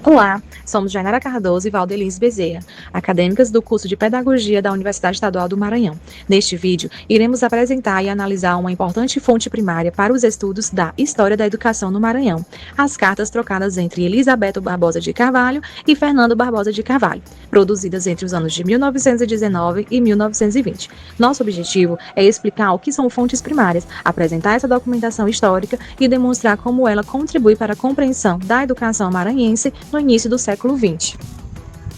Olá, somos Jainara Cardoso e Valdelize Bezerra, acadêmicas do curso de Pedagogia da Universidade Estadual do Maranhão. Neste vídeo, iremos apresentar e analisar uma importante fonte primária para os estudos da História da Educação no Maranhão, as cartas trocadas entre Elisabeto Barbosa de Carvalho e Fernando Barbosa de Carvalho, produzidas entre os anos de 1919 e 1920. Nosso objetivo é explicar o que são fontes primárias, apresentar essa documentação histórica e demonstrar como ela contribui para a compreensão da educação maranhense no início do século XX.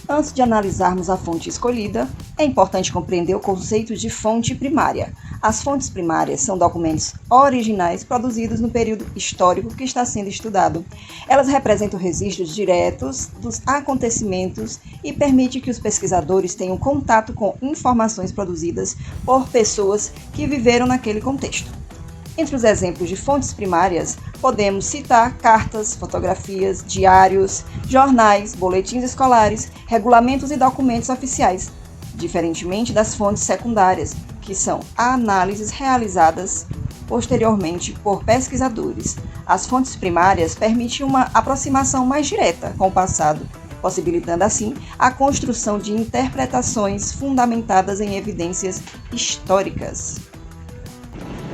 Antes de analisarmos a fonte escolhida, é importante compreender o conceito de fonte primária. As fontes primárias são documentos originais produzidos no período histórico que está sendo estudado. Elas representam registros diretos dos acontecimentos e permitem que os pesquisadores tenham contato com informações produzidas por pessoas que viveram naquele contexto. Entre os exemplos de fontes primárias, podemos citar cartas, fotografias, diários, jornais, boletins escolares, regulamentos e documentos oficiais, diferentemente das fontes secundárias, que são análises realizadas posteriormente por pesquisadores. As fontes primárias permitem uma aproximação mais direta com o passado, possibilitando assim a construção de interpretações fundamentadas em evidências históricas.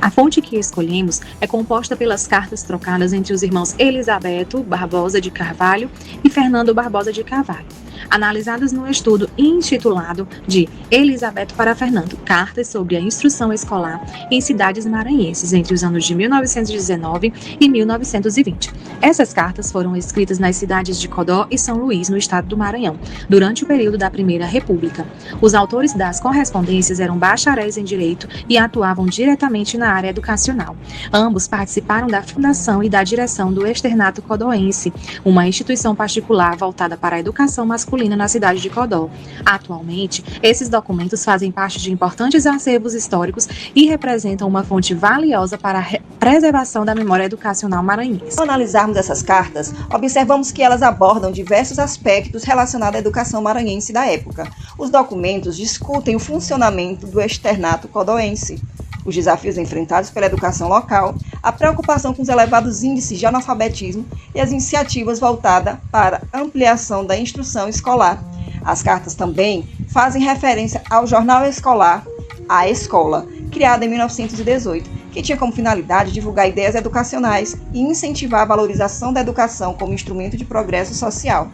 A fonte que escolhemos é composta pelas cartas trocadas entre os irmãos Elisabeto Barbosa de Carvalho e Fernando Barbosa de Carvalho, analisadas no estudo intitulado de Elisabeto para Fernando, cartas sobre a instrução escolar em cidades maranhenses entre os anos de 1919 e 1920. Essas cartas foram escritas nas cidades de Codó e São Luís, no estado do Maranhão, durante o período da Primeira República. Os autores das correspondências eram bacharéis em Direito e atuavam diretamente na área educacional. Ambos participaram da fundação e da direção do Externato Codoense, uma instituição particular voltada para a educação masculina na cidade de Codó. Atualmente, esses documentos fazem parte de importantes acervos históricos e representam uma fonte valiosa para a preservação da memória educacional maranhense. Ao analisarmos essas cartas, observamos que elas abordam diversos aspectos relacionados à educação maranhense da época. Os documentos discutem o funcionamento do Externato Codoense, os desafios enfrentados pela educação local, a preocupação com os elevados índices de analfabetismo e as iniciativas voltadas para a ampliação da instrução escolar. As cartas também fazem referência ao jornal escolar A Escola, criado em 1918, que tinha como finalidade divulgar ideias educacionais e incentivar a valorização da educação como instrumento de progresso social.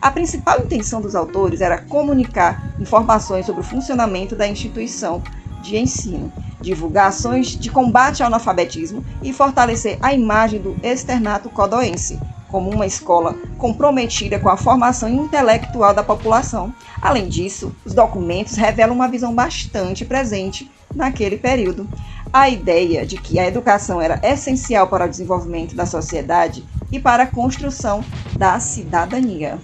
A principal intenção dos autores era comunicar informações sobre o funcionamento da instituição de ensino, divulgar ações de combate ao analfabetismo e fortalecer a imagem do Externato Codoense como uma escola comprometida com a formação intelectual da população. Além disso, os documentos revelam uma visão bastante presente naquele período. A ideia de que a educação era essencial para o desenvolvimento da sociedade e para a construção da cidadania.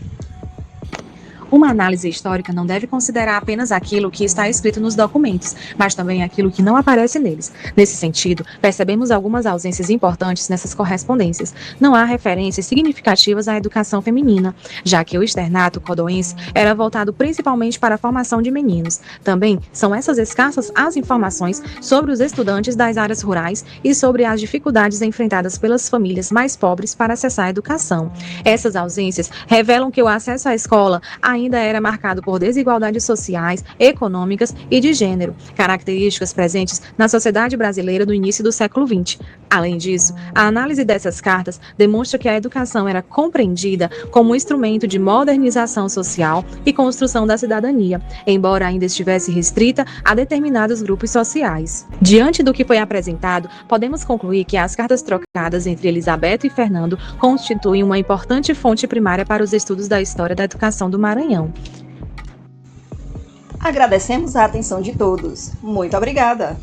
Uma análise histórica não deve considerar apenas aquilo que está escrito nos documentos, mas também aquilo que não aparece neles. Nesse sentido, percebemos algumas ausências importantes nessas correspondências. Não há referências significativas à educação feminina, já que o Externato Codoense era voltado principalmente para a formação de meninos. Também são essas escassas as informações sobre os estudantes das áreas rurais e sobre as dificuldades enfrentadas pelas famílias mais pobres para acessar a educação. Essas ausências revelam que o acesso à escola ainda era marcado por desigualdades sociais, econômicas e de gênero, características presentes na sociedade brasileira do início do século XX. Além disso, a análise dessas cartas demonstra que a educação era compreendida como um instrumento de modernização social e construção da cidadania, embora ainda estivesse restrita a determinados grupos sociais. Diante do que foi apresentado, podemos concluir que as cartas trocadas entre Elisabeto e Fernando constituem uma importante fonte primária para os estudos da história da educação do Maranhão. Agradecemos a atenção de todos. Muito obrigada!